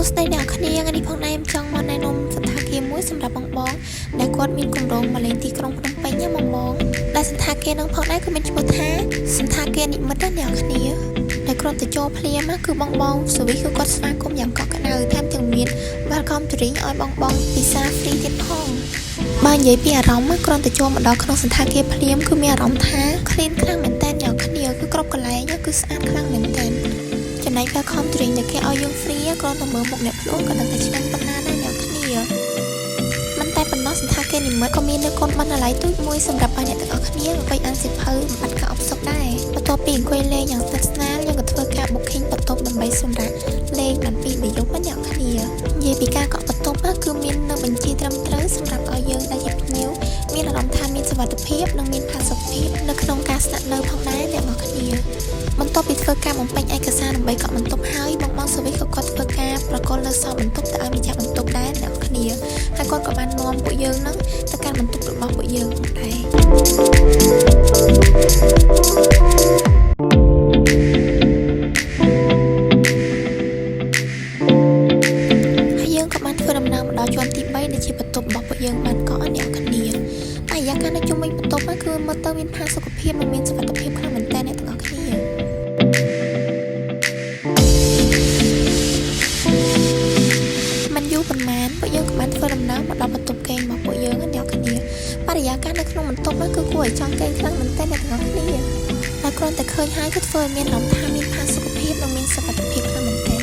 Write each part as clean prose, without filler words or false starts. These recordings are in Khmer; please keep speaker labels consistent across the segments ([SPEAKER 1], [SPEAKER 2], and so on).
[SPEAKER 1] ស្ដីអ្នកគ្នាថ្ងៃនេះផងដែរខ្ញុំចង់មកណែនាំសន្តាគារមួយសម្រាប់បងៗដែលគាត់មានគម្រោងមកលេងទីក្រុងភ្នំពេញណាបងៗដែលសន្តាគារនឹងផងដែរគឺមានឈ្មោះថាសន្តាគារនិមិត្តណាអ្នកគ្នាដែលគ្រាន់តែចូលភ្លាមគឺបងសវិគឺគាត់ស្វាគមន៍យ៉ាងកក់ក្ដៅថែមទាំងមាន welcome drink ឲ្យបងពិសា free ទៀតផងបើនិយាយពីអារម្មណ៍គ្រាន់តែចូលមកដល់ក្នុងសន្តាគារភ្លាមគឺមានអារម្មណ៍ថា clean ខ្លាំងមែនតើអ្នកគ្នាគឺគ្រប់កន្លែងគឺស្អាតខ្លាំងមែនតើចំណែក welcome drink ដែលគេឲ្យយើង free គ្រាន់តែមើលមុខអ្នកភ្លក់ក៏ដឹងតែឆ្ងាញ់ប៉ុណ្ណាដែរអ្នកគ្នាមិនតែប៉ុណ្ណោះសន្តាគារនិមិត្តក៏មាននៅកូនបណ្ណាល័យទូចមួយសម្រាប់ឲ្យអ្នកទាំងអស់គ្នាដើម្បីអានសៀវភៅបំបត្តិការអផ្សុកដែរបន្ទាប់ពីអង្គុយលេងយ៉ាងស្និទ្ធស្នាលយើងក៏ធ្វើការ booking បន្ទប់ដើម្បីសម្រាប់លេងបានពីរយប់អ្នកគ្នានិយាយពីការកក់បន្ទប់គឺមាននៅបញ្ជីត្រឹមត្រូវសម្រាប់ឲ្យយើងដែលជាភ្ញៀវមានអារម្មណ៍ថាមានសុវត្ថិភាពនិងមានផាសុកភាពនៅក្នុងការស្នាក់នៅផងដែរអ្នកនរគ្នាបន្ទាប់ពីធ្វើការបំពេញឯកសារដើម្បីកក់បន្ទប់ហើយបងសវិក៏គាត់ធ្វើការប្រកល់នៅសោបន្ទប់ទៅឲ្យម្ចាស់បន្ទប់ដែរអ្នកគ្នាហើយគាត់ក៏បាននាំពួកយើងនឹងទៅកាន់បន្ទប់របស់ពួកយើងផងដែរហើយយើងក៏បានធ្វើដំណើរមកដល់ជាន់ទី3ដែលជាបន្ទប់របស់ពួកយើងបានកក់អ្នកគ្នាតែយ៉ាងណានៅជុំវិញបន្ទប់គឺមើលទៅមានផាសុកភាពនិងមានសុវត្ថិភាពខ្លាំងមែនតើអ្នកទាំងអស់គ្នាមិនយូរប៉ុន្មានពួកយើងក៏បានធ្វើដំណើរមកដល់បន្ទប់គេងរបស់ពួកយើងអ្នកគ្នាបរិយាកាសនៅក្នុងបន្ទប់គឺគួរឲ្យចង់គេងខ្លាំងមែនតើអ្នកទាំងអស់គ្នាតែគ្រាន់តែឃើញហើយគឺធ្វើឲ្យមានអារម្មណ៍ថាមានផាសុកភាពនិងមានសុវត្ថិភាពខ្លាំងមែនតើ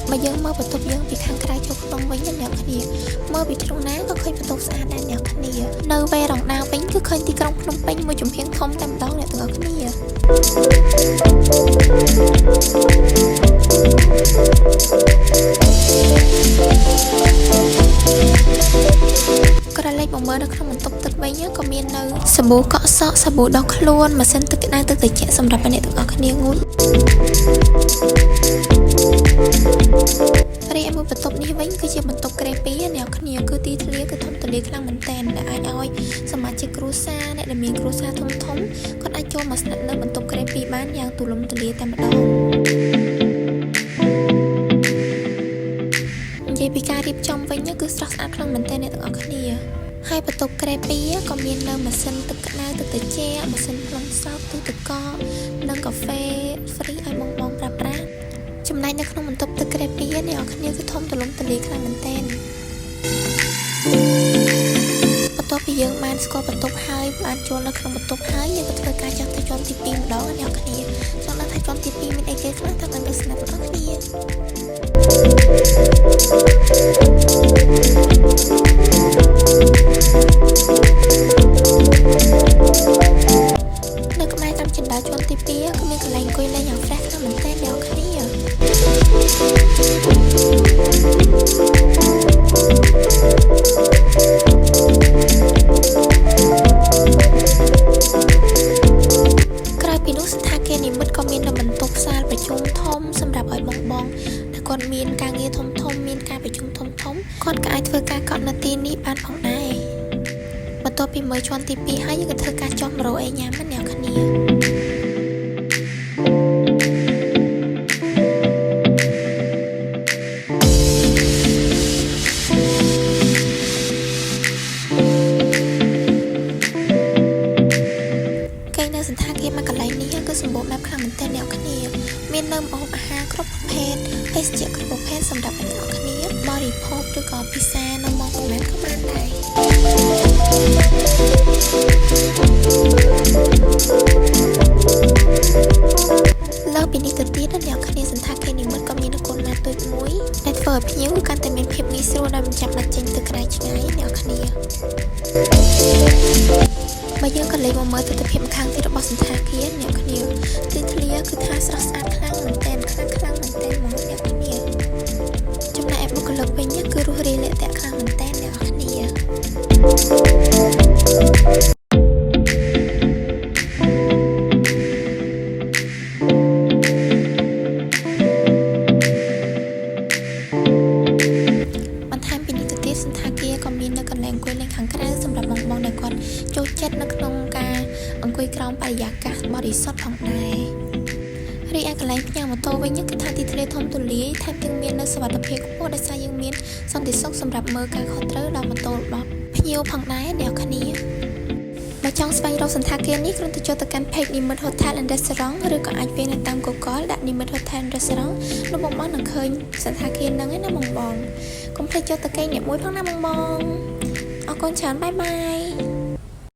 [SPEAKER 1] បើយើងមើលបន្ទប់យើងពីខាងក្រៅចូលក្នុងវិញអ្នកគ្នាមើលពីទ្រុងណាក៏ឃើញបន្ទប់ស្អាតដែរអ្នកគ្នានៅវេរងដាវិញគឺឃើញទីក្រុងភ្នំពេញមួយចំហៀងធំតែម្ដងអ្នកទាំងអស់គ្នាក្រឡេកមកមើលនៅក្នុងបន្ទប់ទឹកវិញក៏មាននៅសាប៊ូកក់សក់សាប៊ូដុសខ្លួនម៉ាស៊ីនទឹកក្តៅទឹកត្រជាក់សម្រាប់អ្នកទាំងអស់គ្នាងូតរីឯមួយបន្ទប់នេះវិញគឺជាបន្ទប់ក្រេ2អ្នកគ្នាគឺទីធ្លាគឺធំទូលាយខ្លាំងមែនទែនដែលអាចឲ្យសមាជិកគ្រួសារអ្នកដែលមានគ្រួសារធំគាត់អាចចូលមកស្នាក់នៅបន្ទប់ក្រេ2បានយ៉ាងទូលំទូលាយតែម្ដងនិយាយពីការរៀបចំវិញគឺស្រស់ស្អាតខ្លាំងមែនទែនអ្នកទាំងអស់គ្នាហើយបន្ទប់ក្រេ2ក៏មាននៅម៉ាស៊ីនទឹកក្តៅទឹកត្រជាក់ម៉ាស៊ីនផ្លុំសោកទូទឹកកកនិងកាហ្វេ free ឲ្យបងប្រើប្រាស់ចំណែកនៅក្នុងបន្ទប់ទឹកក្រេ2អ្នកនរគ្នាគឺធំទូលំទូលាយខ្លាំងមែនទែនបន្ទាប់ពីយើងបានស្គាល់បន្ទប់ហើយបានចូលនៅក្នុងបន្ទប់ហើយយើងក៏ធ្វើការចុះទៅជាន់ទី2ម្ដងអ្នកនរគ្នាចង់ដឹងថាជាន់ទី2មានអីគេខ្លះតាមនឹងទស្សនៈរបស់គ្នានៅក្បែរតាមជណ្ដើរជាន់ទី2គឺមានកន្លែងអង្គុយលេងយ៉ាង fresh ខ្លាំងមែនទែនអ្នកនរគ្នាក្រៅពីនោះសន្តាគារនិមិត្តក៏មាននៅបន្ទប់សាលប្រជុំធំសម្រាប់ឲ្យបងដែលគាត់មានការងារធំមានការប្រជុំធំគាត់ក៏អាចធ្វើការកក់នៅទីនេះបានផងដែរបន្ទាប់ពីមើលជាន់ទី2ហើយយើងក៏ធ្វើការចុះមករកអីញ៉ាំអ្នកគ្នាសន្តាគារមួយកន្លែងនេះគឺសម្បូរបែបខ្លាំងមែនទែនអ្នកគ្នាមាននៅម្ហូបអាហារគ្រប់ប្រភេទភេសជ្ជៈគ្រប់ប្រភេទសម្រាប់អ្នកគ្នាបរិភោគឬក៏ពិសានៅម៉ោងប៉ុន្មានក៏បានដែរលើពីនេះទៅទៀតអ្នកគ្នាសន្តាគារនិមិត្តក៏មាននគរណាទូចមួយដែលធ្វើឲ្យភ្ញៀវកាន់តែមានភាពងាយស្រួលដោយមិនចាំបាច់ចេញទៅក្រៅឆ្ងាយអ្នកគ្នាបើយើងក៏លេងមកមើលទស្សនវិជ្ជាខាងទៀតរបស់សន្តាគារអ្នកគ្នាទីធ្លាគឺថាស្រស់ស្អាតខ្លាំងមែនទែនខ្លាំងមែនទែនមកអ្នកគ្នាចំណែកបុគ្គលិកវិញគឺរស់រាយលាក់ទាក់ខ្លាំងមែនទែនអ្នកគ្នាបន្ថែមពីនេះទៅទៀតសន្តាគារក៏មាននៅកន្លែងអង្គុយលេងខាងក្រៅសម្រាប់បងដែលគាត់ចូលចិត្តនៅក្នុងការអង្គុយក្រោមបរិយាកាសបរិសុទ្ធផងដែររីឯកន្លែងផ្ញើ វិញគឺថាទីធ្លាធំទូលាយថែមទាំងមាននូវសុវត្ថិភាពខ្ពស់ដោយសារយើងមានសន្តិសុខសម្រាប់មើលការខុសត្រូវដល់ម៉ូតូរបស់ភ្ញៀវផងដែរអ្នកគ្នាបើចង់ស្វែងរកសន្តាគារនេះគ្រាន់តែចូលទៅកាន់ page Nimet Hotel and Restaurant ឬក៏អាចវាយនៅតាម Google ដាក់ Nimet Hotel and Restaurant នោះបងនឹងឃើញសន្តាគារហ្នឹងឯណាបងកុំភ្លេចចូលទៅកេងអ្នកមួយផងណាបងអរគុណច្រើនបាយបាយ